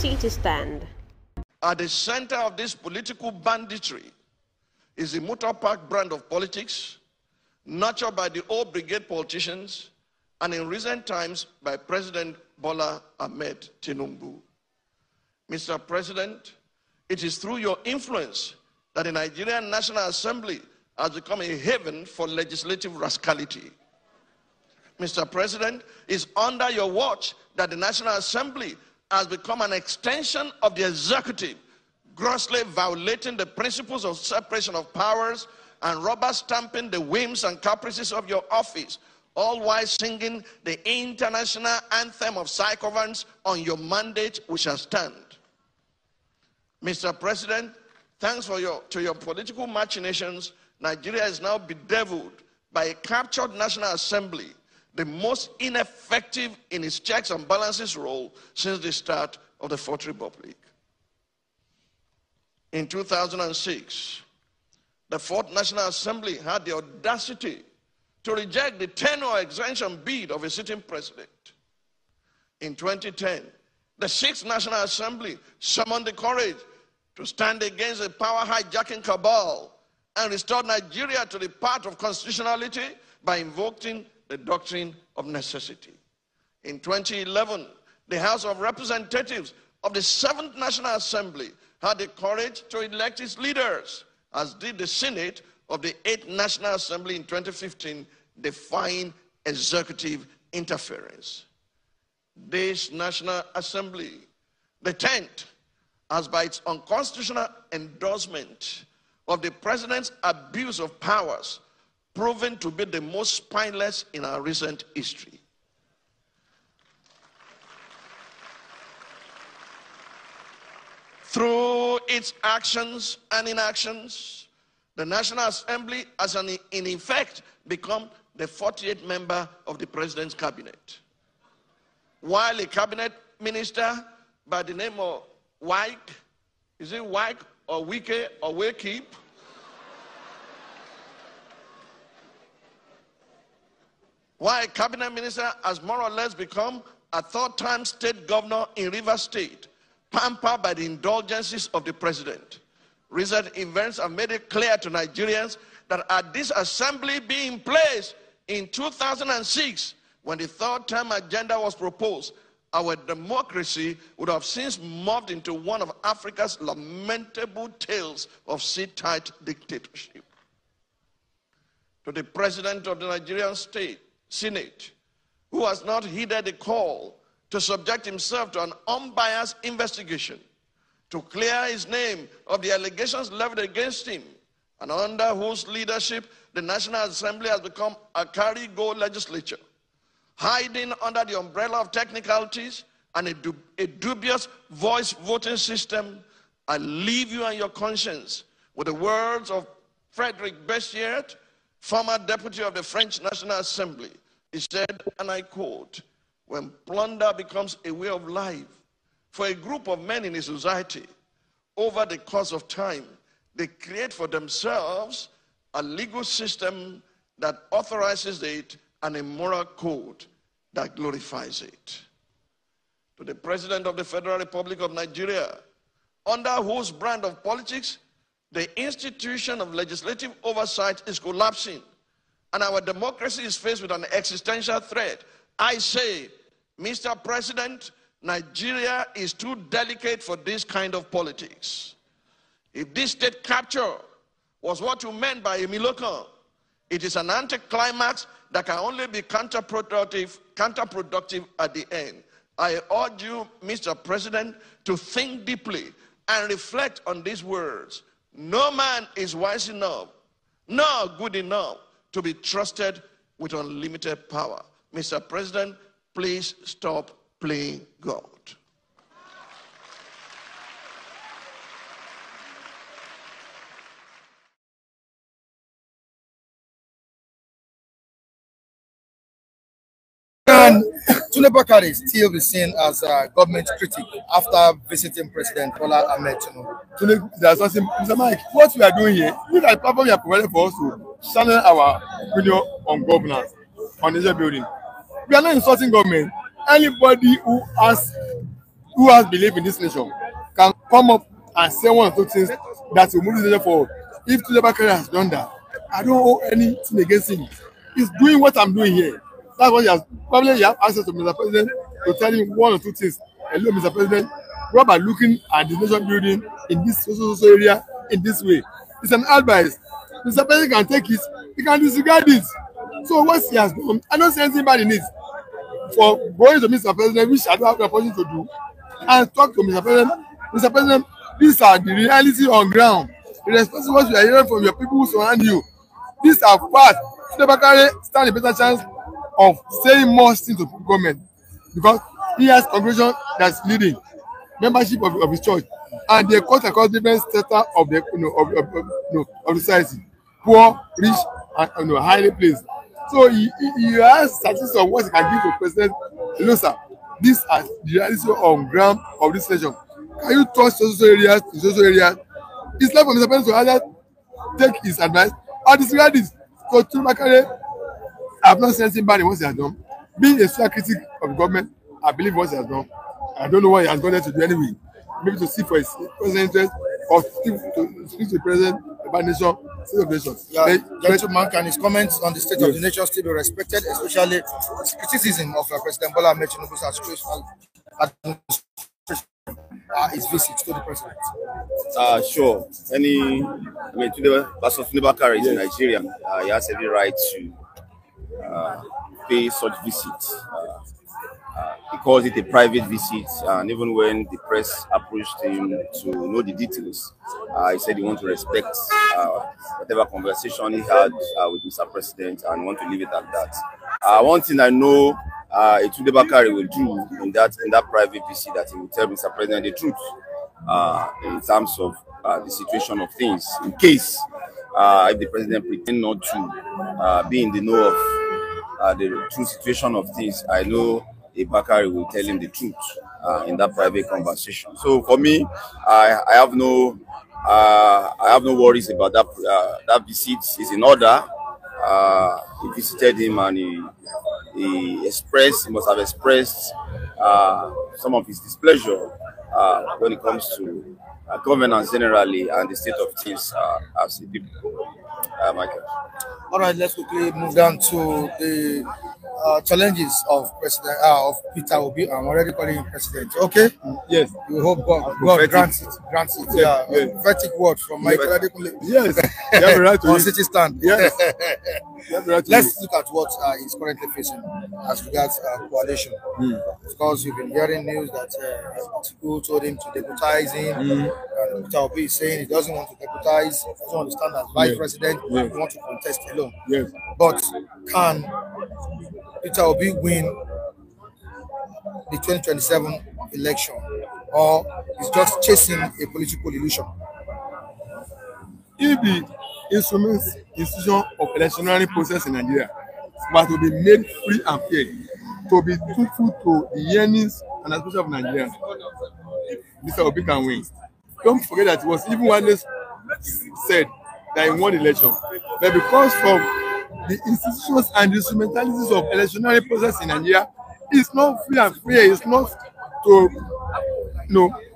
seat to stand. At the center of this political banditry is the motor park brand of politics, nurtured by the old brigade politicians, and in recent times by President Bola Tinubu. Mr. President, it is through your influence that the Nigerian National Assembly has become a haven for legislative rascality. Mr. President, it's under your watch that the National Assembly has become an extension of the executive, grossly violating the principles of separation of powers and rubber stamping the whims and caprices of your office, all while singing the international anthem of sycophants on your mandate we shall stand. Mr. President, thanks to your political machinations, Nigeria is now bedeviled by a captured National Assembly, the most ineffective in its checks and balances role since the start of the Fourth Republic. In 2006, the Fourth National Assembly had the audacity to reject the tenure extension bid of a sitting president. In 2010, the Sixth National Assembly summoned the courage to stand against the power hijacking cabal and restore Nigeria to the path of constitutionality by invoking the doctrine of necessity. In 2011, the House of Representatives of the Seventh National Assembly had the courage to elect its leaders, as did the Senate of the Eighth National Assembly in 2015, defying executive interference. This National Assembly, the 10th, has by its unconstitutional endorsement of the president's abuse of powers proven to be the most spineless in our recent history. Through its actions and inactions, the National Assembly has in effect become the 48th member of the president's cabinet. While a cabinet minister by the name of Wike, is it Wike or Wike or Wakeep? Why a cabinet minister has more or less become a third-time state governor in Rivers State, pampered by the indulgences of the president. Recent events have made it clear to Nigerians that had this assembly been in place in 2006, when the third-term agenda was proposed, our democracy would have since morphed into one of Africa's lamentable tales of sit-tight dictatorship. To the president of the Nigerian Senate, who has not heeded the call to subject himself to an unbiased investigation, to clear his name of the allegations leveled against him, and under whose leadership the National Assembly has become a carry-go legislature, hiding under the umbrella of technicalities and a dubious voice voting system. I leave you and your conscience with the words of Frederic Bessiert, former deputy of the French National Assembly. He said, and I quote, "When plunder becomes a way of life for a group of men in a society, over the course of time, they create for themselves a legal system that authorizes it and a moral code that glorifies it." To the President of the Federal Republic of Nigeria, under whose brand of politics the institution of legislative oversight is collapsing and our democracy is faced with an existential threat, I say, Mr. President, Nigeria is too delicate for this kind of politics. If this state capture was what you meant by a Milokan, it is an anticlimax that can only be counterproductive at the end. I urge you, Mr. President, to think deeply and reflect on these words. No man is wise enough, nor good enough to be trusted with unlimited power. Mr. President, please stop playing God. Can Tunde Bakare still be seen as a government critic after visiting President Bola Tinubu? Tunde, there's something, Mr. Mike, what we are doing here, look at the platform we are providing for us to channel our opinion on governance, on the building. We are not insulting government. Anybody who has who has believed in this nation can come up and say one or two things that will move this nation forward. If Tunde Bakare has done that, I don't owe anything against him. He's doing what I'm doing here. That's what he has. Probably you have access to Mr. President to tell him one or two things. Hello, Mr. President, what about looking at the nation building in this social area in this way? It's an advice. Mr. President can take it, he can disregard it. So what he has done, I don't see anything bad in it. For going to Mr. President, which I don't have the opportunity to do, and talk to Mr. President. Mr. President, these are the reality on ground. Irrespective of what you are hearing from your people who surround you, these are facts. Tunde Bakare stand a better chance of saying more things to government because he has congregation that's leading membership of his church, and they cut across different strata of the of the society, poor, rich, and highly placed. So he has statistics of what he can give to President. Hello, sir. These are the reality on ground of this nation. Can you touch social areas to social areas? It's like for Mr. President to either take his advice or disregard it. So Tunde Bakare, I have not seen anything bad in what he has done. Being a social critic of the government, I believe what he has done. I don't know what he has gone there to do anyway. Maybe to see for his personal interest or to speak to the president about nation, state of nations. Yeah, gentleman, can his comments on the state of the nation still be respected, especially his criticism of President Bola Tinubu's his visit to the president? Sure. Tunde Bakare is Nigerian. He has every right to pay such visits. He calls it a private visit, and even when the press approached him to know the details, he said he wants to respect whatever conversation he had with Mr. President and want to leave it at that. One thing I know Tunde Bakare will do in that private visit, that he will tell Mr. President the truth in terms of the situation of things, in case if the president pretend not to be in the know of the true situation of things. I know Bakare will tell him the truth in that private conversation. So for me, I have no worries about that. That visit is in order. He visited him and he must have expressed some of his displeasure when it comes to governance generally and the state of things as a people. Michael. All right, let's quickly move down to the challenges of President Peter Obi. I'm already calling him president. Okay. Yes. We hope God grants it. Yeah. Prophetic word from Michael. Yes. You have a right to on city stand. Yes. Let's look at what he's currently facing as regards coalition. Of course, you've been hearing news that Atiku told him to deputize him. Peter Obi is saying he doesn't want to deputize, he doesn't want to stand as vice president, he wants to contest alone. Yes. But can Peter Obi win the 2027 election, or is just chasing a political illusion? If the institution of electionary process in Nigeria was to be made free and fair, to be truthful to the yearnings and aspirations of Nigerians, Mr. Obi can win. Don't forget that it was even one day said that he won the election, but because of the institutions and the instrumentalities of electionary process in Nigeria, it's not free and fair. It's not to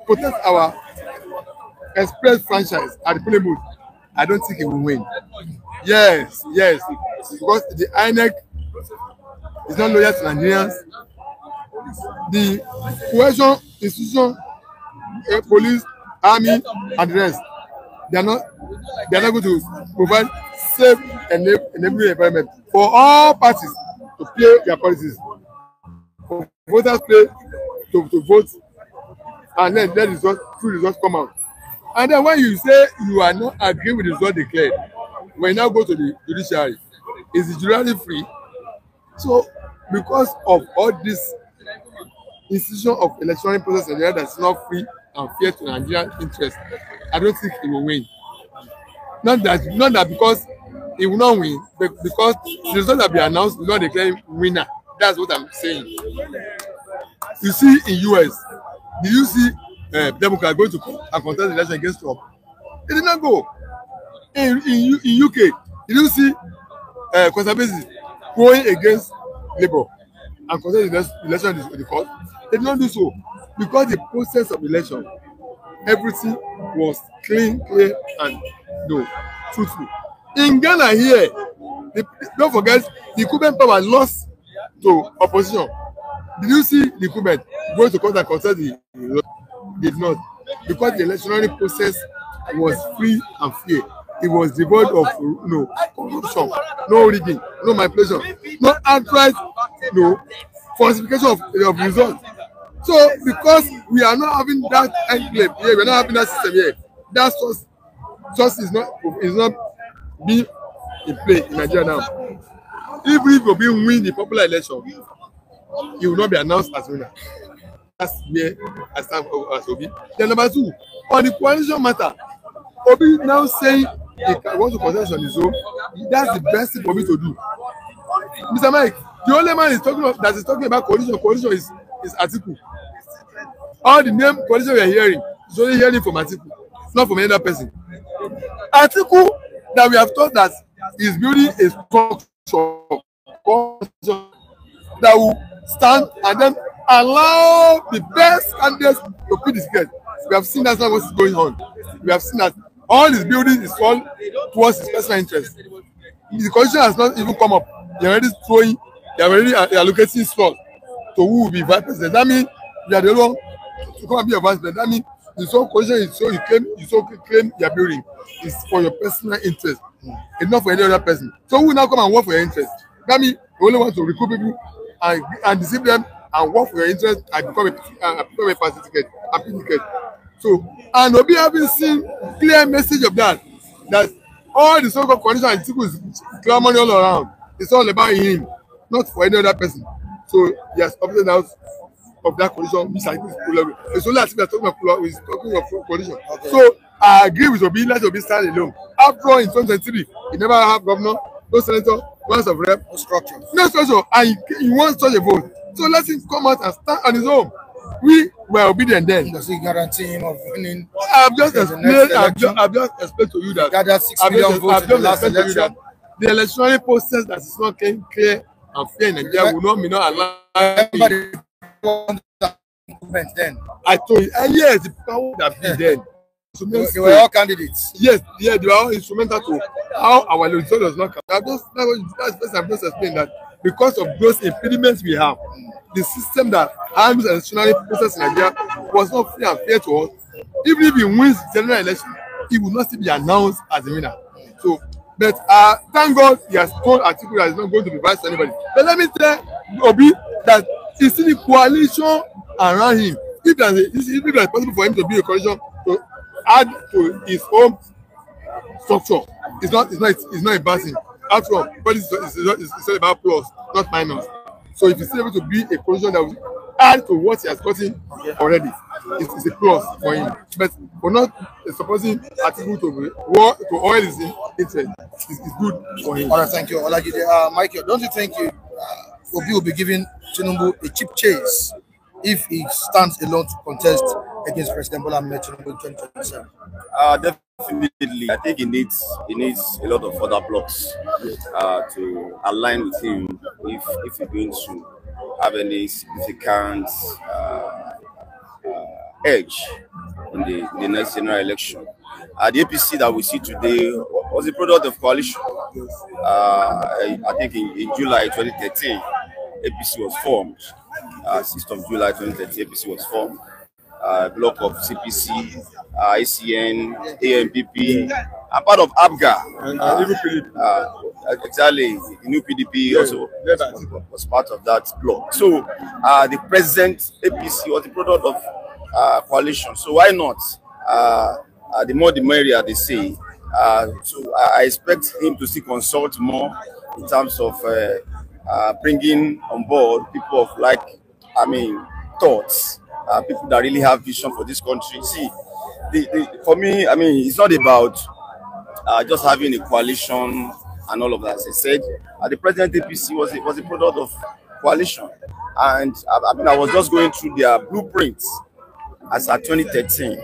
protect our express franchise at the polling booth. I don't think he will win. Yes, because the INEC is not loyal to Nigerians. The cohesion institution, police, army, and the rest, they are not going to provide safe and enabling environment for all parties to play their policies. For voters to vote, and then let true results come out. And then when you say you are not agreeing with the result declared, when you now go to the judiciary, is the judiciary free? So because of all this institution of electoral process in Nigeria that's not free and fair to Nigerian interest, I don't think he will win. Not that because he will not win, but because the result that be announced will not declare him winner. That's what I'm saying. You see, in US, did you see Democrats going to contest the election against Trump? They did not go. In UK, did you see conservatives going against Labour and contest the election in the court? They did not do so. because the process of election, everything was clean, clear, and truthful. In Ghana here, don't forget the incumbent power lost to opposition. Did you see the incumbent going to court and contest the did not, because the electoral process was free and fair. It was devoid of corruption, no rigging, no manipulation, no outright falsification of results. So because we are not having that enclave here, we are not having that system here, that source is not being in play in Nigeria now. Even if Obi win the popular election, he will not be announced as winner. That's where I stand as Obi. Then number two, on the coalition matter, Obi now saying he wants to contest on his own. That's the best thing for me to do. Mr. Mike, the only man is talking about coalition is Atiku. All the name coalition we are hearing is only hearing from Atiku, not from any other person. Atiku that we have thought that is building a structure that will stand and then allow the best candidates to put this case. We have seen that's not what's going on. We have seen that all his building is all towards his personal interest. The coalition has not even come up. They are already allocating slots to who will be vice president. That means you are the one to come and be a vice president. That means the whole coalition is so you claim your building is for your personal interest. It's not for any other person. So who will now come and work for your interest? That means you only want to recruit people and deceive them and work for your interest and become a party ticket. So, and Obi having seen clear message of that all the so-called coalition and people is clamoring all around. It's all about him, not for any other person. So he has opted out of that coalition, which I think is problem. It's only as if we are talking of coalition. Okay. So I agree with Obi, let Obi stand alone. After all, in 2023, he never have governor, no senator, no house of rep, no structure, and he wants such a vote. So let him come out and stand on his own. We were obedient then. Does he guarantee him of winning? I've just explained to you that. Gathered 6 million votes in the last election. The electoral process that is not clear and fair in Nigeria will not allow. Then I told you, yes, the power that be then. They were all candidates. Yes, they were all instrumental to how our result does not come. I've just explained that because of those impediments we have, the system that handles the electoral process in Nigeria was not free and fair to us. Even if he wins the general election, he will not still be announced as a winner. So, but thank God he has told Atiku that he's not going to be vice to anybody. But let me tell Obi that he's still the coalition around him. If it's possible for him to be a coalition to add to his own structure, it's not embarrassing. After all, but it's all about plus, not minus. So if he's able to be a coalition that will add to what he has gotten already, it's a plus for him. But for not supposing Atiku to oil his interest, it's good for him. All right, thank you. Michael, don't you think Obi will be giving Tinubu a cheap chase if he stands alone to contest against President Bola Tinubu in 2027? Definitely, I think he needs a lot of other blocks to align with him if he's going to have any significant edge in the next general election. The APC that we see today was a product of coalition. I think in July 2013, APC was formed. 6th of July 2013, APC was formed. Block of CPC, ICN, ANPP, a part of ABGA. Exactly, the new PDP also was part of that block. So the present APC was the product of coalition. So why not? The more the merrier, they say. So I expect him to still consult more in terms of bringing on board people of thoughts. People that really have vision for this country. See, for me, it's not about just having a coalition and all of that. As I said, the present APC was a product of coalition, and I was just going through their blueprints as at 2013.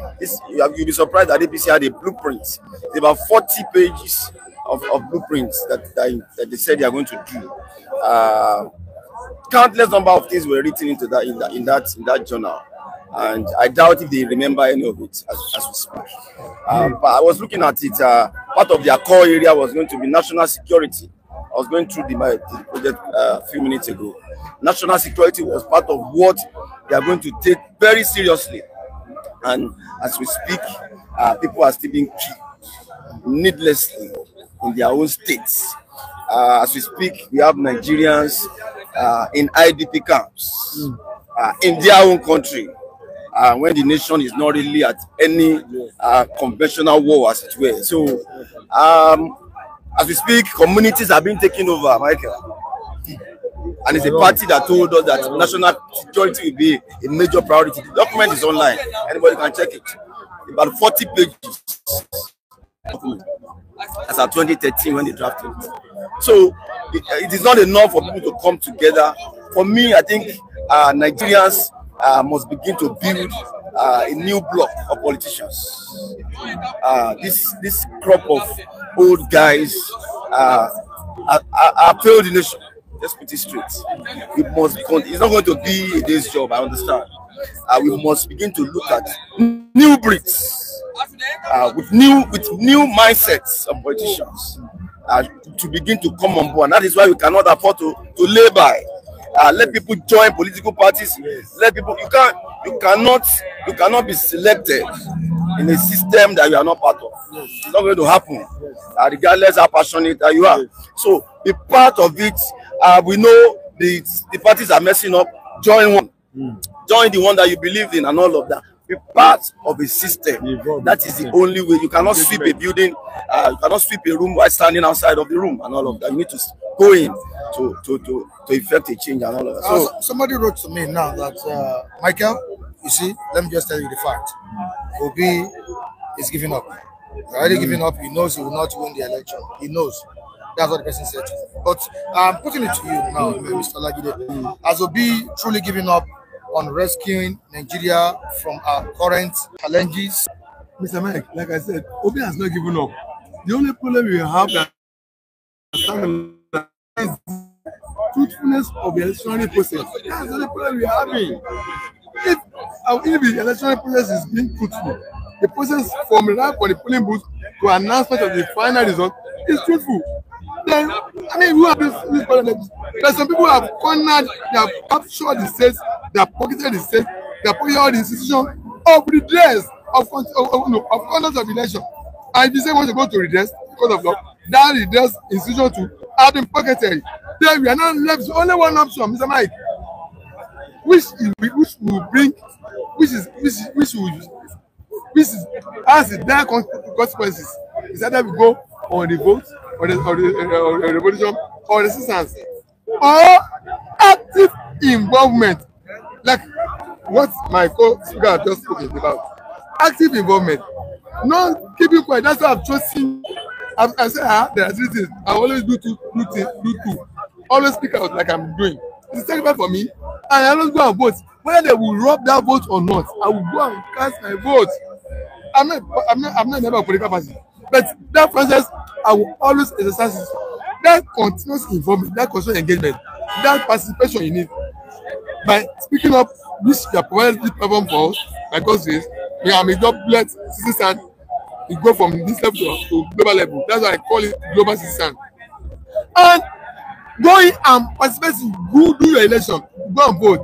You'll be surprised that APC had a blueprint. It's about 40 pages of blueprints that they said they are going to do. Countless number of things were written into that in that journal. and I doubt if they remember any of it as we speak. But I was looking at it. Part of their core area was going to be national security. I was going through the project a few minutes ago. National security was part of what they are going to take very seriously. And as we speak, people are still being killed needlessly in their own states. As we speak, we have Nigerians in IDP camps in their own country, when the nation is not really at any conventional war, as it were. So, as we speak, communities are being taken over, Michael. And it's a party that told us that national security will be a major priority. The document is online. Anybody can check it. About 40 pages. That's at 2013 when they drafted it. So it is not enough for people to come together. For me, I think Nigerians must begin to build a new block of politicians. This crop of old guys are failed the nation. Let's put it straight. We must. It's not going to be a day's job. I understand. We must begin to look at new breeds, with new mindsets of politicians, to begin to come on board. And that is why we cannot afford to lay by. Let people join political parties. Let people. You cannot be selected in a system that you are not part of. It's not going to happen, regardless how passionate that you are. So be part of it. We know the parties are messing up. Join one. Join the one that you believe in and all of that. Be part of a system. That is the only way. You cannot sweep a building. You cannot sweep a room while standing outside of the room and all of that. You need to go in to effect a change and all of that. So somebody wrote to me now that Michael, you see, let me just tell you the fact. Obi is giving up. He's already giving up. He knows he will not win the election. He knows. That's what the person said. But I'm putting it to you now, Mr. Lagide. Has Obi truly giving up on rescuing Nigeria from our current challenges? Mr. Mike, like I said, Obi has not given up. The only problem we have is truthfulness of the electoral process. That's the only problem we are having. If the electoral process is being truthful, the process from arrival for the polling booth to announcement of the final result is truthful. Then, I mean, who have this problem? There's some people who have cornered, they have captured the states, they have pocketed the states, they have pocketed all the institutions of redress, of conduct of election. And if you say want to go to redress because of law, that redress institution to have been pocketed. Then we are not left with only one option, Mr. Mike, which has the dire consequences. Is either we go on the vote or the revolution or resistance or active involvement, like what my co-speaker just spoken about. Active involvement, not keeping quiet. That's why I've chosen. I said, there are three things. I always do two. Always speak out like I'm doing. It's sacrifice for me, and I always go and vote. Whether they will rob that vote or not, I will go and cast my vote. I'm not a member of political party, but that process I will always exercise it. That continuous involvement, that continuous engagement, that participation in it. By speaking up, which you have provided this platform for us, by God's grace, we are a job-led citizen. We go from this level to global level. That's why I call it global citizen. And going and participating, go do your election, go and vote.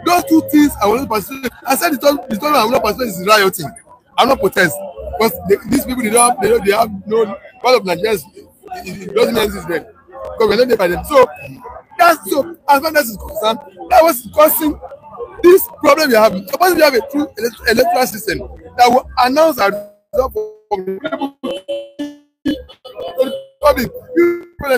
Those two things I will not participate. I said the third I will not participate is rioting. I will not protest because these people they have no part of Nigerians. It doesn't exist then because we're not there by them. So that's so as far as is concerned, that was causing this problem we have. Suppose we have a true electoral system that will announce our result from the public.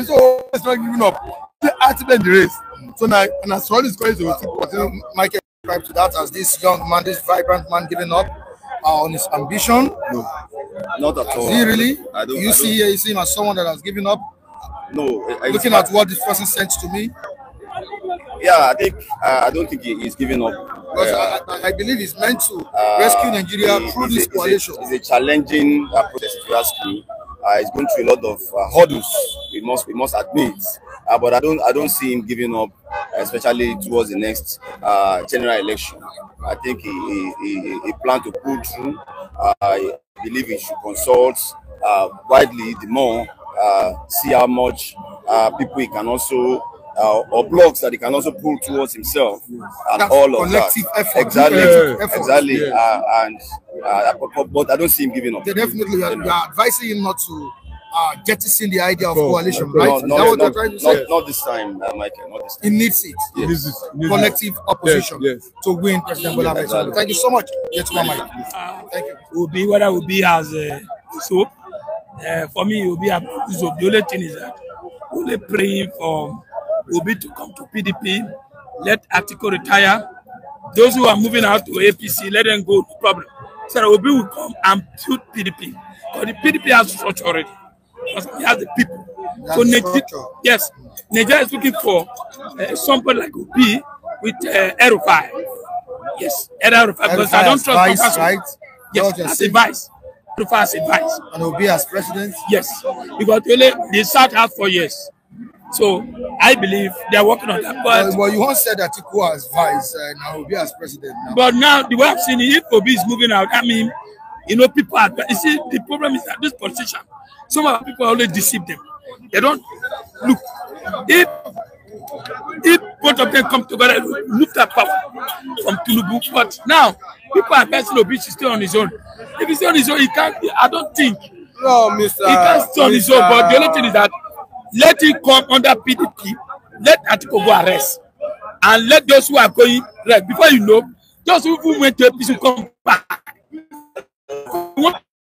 So it's not giving up. They activate the race. So now, and as well as going to continue, Michael described to that as this young man, this vibrant man giving up on his ambition. No, not at all. Is he really? You see him as someone that has given up? No. Looking at what this person sent to me. Yeah, I don't think he's giving up. Because I believe he's meant to rescue Nigeria through this coalition. It's a challenging process, if you ask me. He's going through a lot of hurdles. We must admit. But I don't see him giving up, especially towards the next general election. I think he planned to pull through. I believe he should consult widely the more, see how much people he can also, or blogs that he can also pull towards himself, and that's all of that. Effort. Exactly, exactly. Yeah. But I don't see him giving up. They definitely are advising him not to jettison the idea of coalition, No, right? not this time, Michael. Not this time. He needs it. Yes. Collective opposition to win President Bola Tinubu. Exactly. Thank you so much. Mike. Thank you. Obi, whether it will be as soap, for me, it will be a soap. The only thing is that only praying for Obi to come to PDP, let Atiku retire. Those who are moving out to APC, let them go, no problem. So Obi will come and put PDP. Because the PDP has structure already. Because he has the people. So yes, Nigeria is looking for somebody like Obi with El-Rufai. Yes, El-Rufai, because I don't trust vice, right? Yes, as a vice. El-Rufai as a vice. And Obi as president? Yes, because the South has 4 years. So I believe they are working on that. But well, you once said that Atiku as vice, now Obi as president. Now. But now the way I'm seeing it, if Obi is moving out, I mean, you know, people are. You see, the problem is that this politician, some of the people always deceive them. They don't look. If both of them come together, look at power from Tinubu. But now people are betting Obi should stay on his own. If he stay on his own, he can't. I don't think. No, Mr. He can't stay on his own. But the only thing is that let him come under PDP. Let Atiku go arrest, and let those who are going right before you know, those who went to APC come back. We want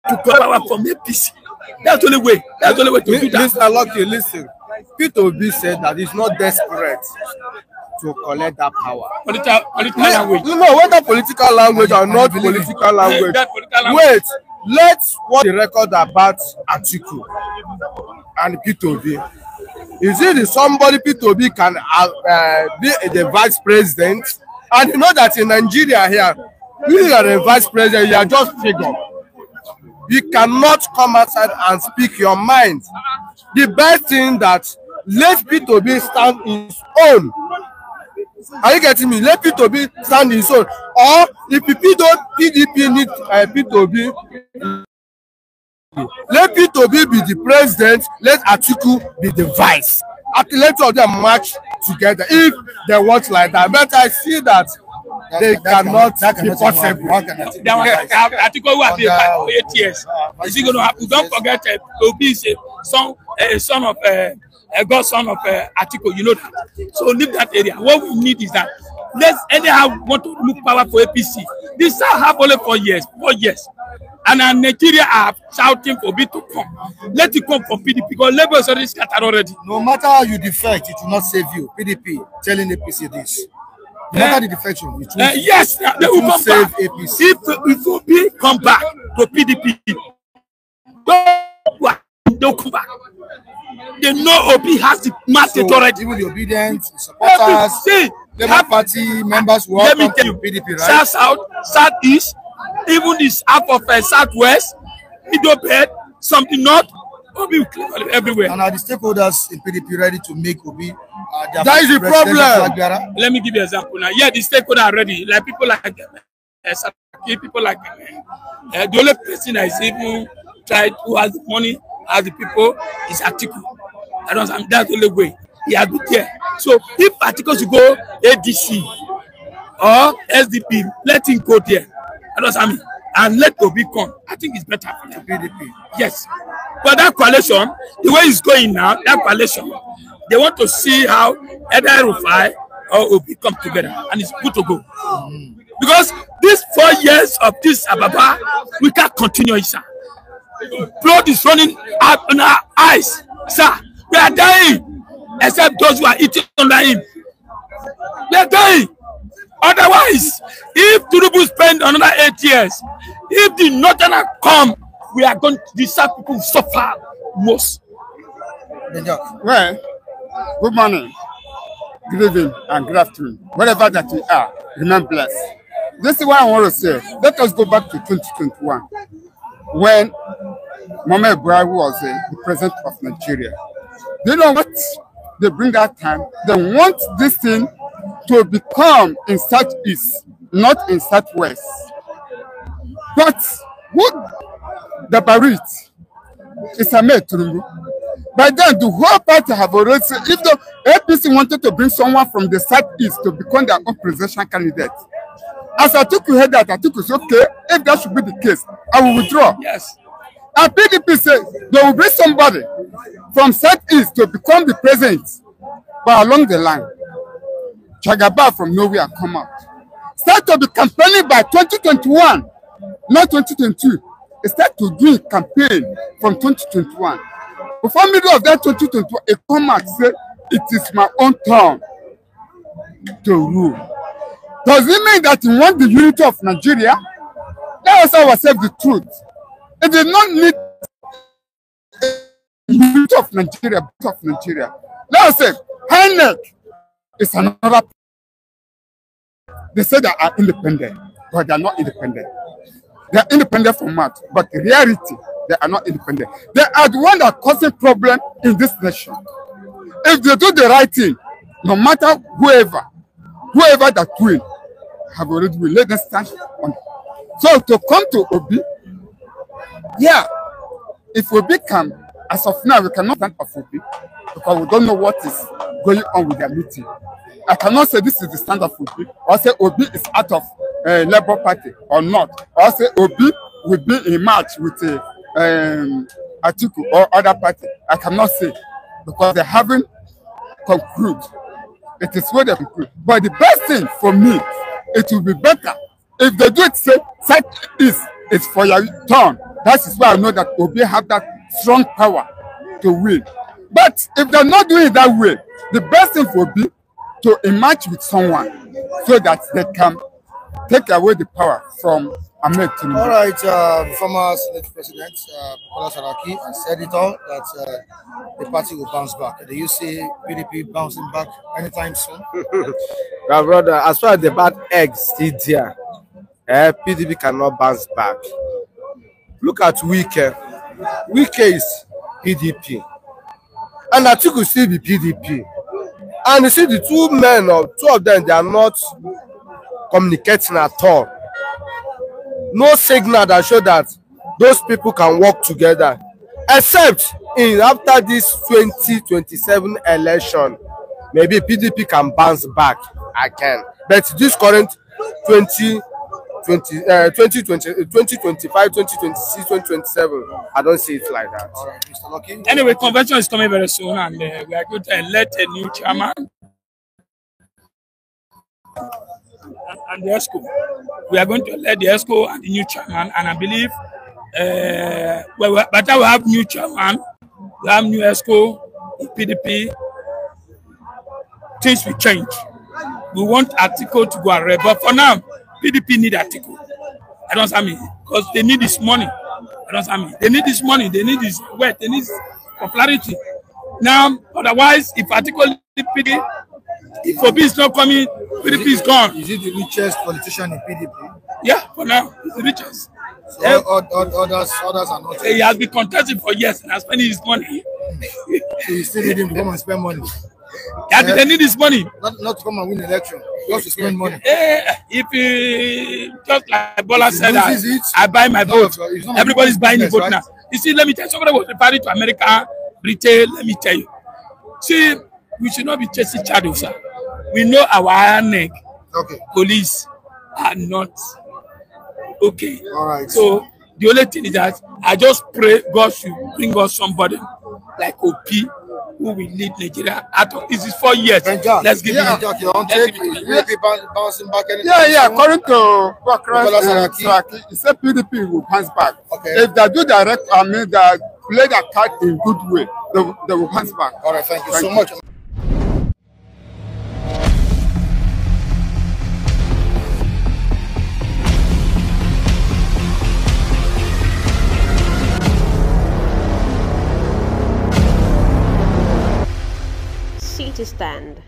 to come power from APC. That's the only way. That's the only way to do that. Mr. Lucky, listen. Peter Obi said that he's not desperate to collect that power. Political language. No, whether political language or not political language. Wait, let's watch the record about Atiku and Peter Obi. Is it somebody Peter Obi can be the vice president? And you know that in Nigeria here, you are a vice president, you are just figure. You cannot come outside and speak your mind. The best thing that let Peter Obi stand his own. Are you getting me? Let Peter Obi stand his own. Or if PDP need Peter Obi, let Peter Obi be the president, let Atiku be the vice. Let all them match together if they want like that. But I see that they cannot be possible. Atiku will have been for 8 years. Is it going to happen? Don't forget, Obi is a son of a godson of Atiku. You know that. So leave that area. What we need is that let's anyhow want to move power for APC. This shall have only 4 years. 4 years. And Nigeria are shouting for Obi to come. Let it come from PDP because Labour is already scattered already. No matter how you defect, it will not save you. PDP telling APC this. No matter the defection, it will, yes, they will come save back. APC. If Obi come back to PDP, they'll come back. They know Obi has the market already. Even the obedient supporters, Labour Party members who are come to PDP, right? South, Southeast, even this half of Southwest, middle bed, something north, Obi will clear everywhere. And are the stakeholders in PDP ready to make Obi? That is the problem. Let me give you an example now. Yeah, the stakeholders are ready. Like people like people like the only person that is even tried who has the money, has the people, is Atiku. That's the only way. He has been there. So if Atiku should go ADC or SDP, let him go there. And let Obi come. I think it's better for the PDP. Yes. But that coalition, the way it's going now, that coalition, they want to see how either El-Rufai or Obi come together, and it's good to go. Because these 4 years of this Ababa, we can't continue it, sir. Blood is running out on our eyes, sir. We are dying, except those who are eating under him. We are dying. Otherwise, if Tinubu spend another 8 years, if the Northerners come, we are going to, the South people suffer most. Well, good morning, good evening, and good afternoon. Wherever that we are, remain blessed. This is what I want to say. Let us go back to 2021, when Muhammadu Buhari was the president of Nigeria. Do you know what they bring that time? They want this thing to become in Southeast not in Southwest. But what the Barit is Ahmed Tinubu. By then, the whole party have already said, if the APC wanted to bring someone from the Southeast to become their own presidential candidate, as Atiku heard that, Atiku said, okay, if that should be the case, I will withdraw. Yes. And PDP said they will bring somebody from Southeast to become the president. But along the line, Jagaba from nowhere come out. Start to be campaigning by 2021, not 2022. It start to do a campaign from 2021. Before middle of that 2021, it come out say, it is my own turn to rule. Does it mean that you want the unity of Nigeria? Let us ask ourselves the truth. It did not need the unity of Nigeria, Let us say, INEC is another. They say they are independent, but they are not independent. They are independent from what? But in reality, they are not independent. They are the one that are causing problem in this nation. If they do the right thing, no matter whoever that win, have already will let them stand on. So to come to Obi, yeah, if Obi can, as of now, we cannot stand of Obi because we don't know what is going on with their meeting. I cannot say this is the stand of Obi, or say Obi is out of Labour Party or not, or say Obi will be in match with Atiku or other party. I cannot say because they haven't concluded. It is where they conclude. But the best thing for me, it will be better if they do it. Say Southeast is for your turn. That is why I know that Obi have that strong power to win. But if they're not doing it that way, the best thing for Obi to emerge with someone so that they can take away the power from Ahmed Tinubu. All right, former Senate President Bola Tinubu has said it all that the party will bounce back. Do you see PDP bouncing back anytime soon? My brother, as far as the bad eggs still there, PDP cannot bounce back. Look at Wike. Wike is PDP, and Atiku still be PDP. And you see the two of them, they are not communicating at all. No signal that show that those people can work together, except in after this 2027 election, maybe PDP can bounce back again. But this current 2025, 2026, 2027, I don't see it like that. All right, Mr. Lucky. Anyway, convention is coming very soon, and we are going to elect a new chairman and the ESCO. We are going to elect the ESCO and the new chairman, and I believe by the time we have new chairman, we have new ESCO, PDP, things will change. We want Atiku to go and rebel. But for now, PDP need Atiku. I don't understand me, because they need this money. I don't understand me. They need this money. They need this wealth. They need popularity. Now, otherwise, if Atiku PDP, if Obi is not coming, PDP is gone. Is he the richest politician in PDP? Yeah, for now, he's the richest. So others are not. He has been contesting for years and has spent his money. So you still need him to come and spend money. Yeah, they need this money. Not to come and win election, just to spend money. If he, just like Bola said, I buy my vote. Everybody's buying the vote right now. You see, let me tell you, somebody was referring to America, Britain, let me tell you. See, we should not be chasing shadows, sir. We know our neck, police are not okay. All right. So the only thing is that I just pray God should bring us somebody like OP who will lead Nigeria out of this is 4 years. Let's give him your own take. Bouncing back. Yeah. According to Bakare, he said PDP will bounce back. Okay. If they do direct, I mean, they play their card in good way, they will bounce back. All right. Thank you so much. City Stand.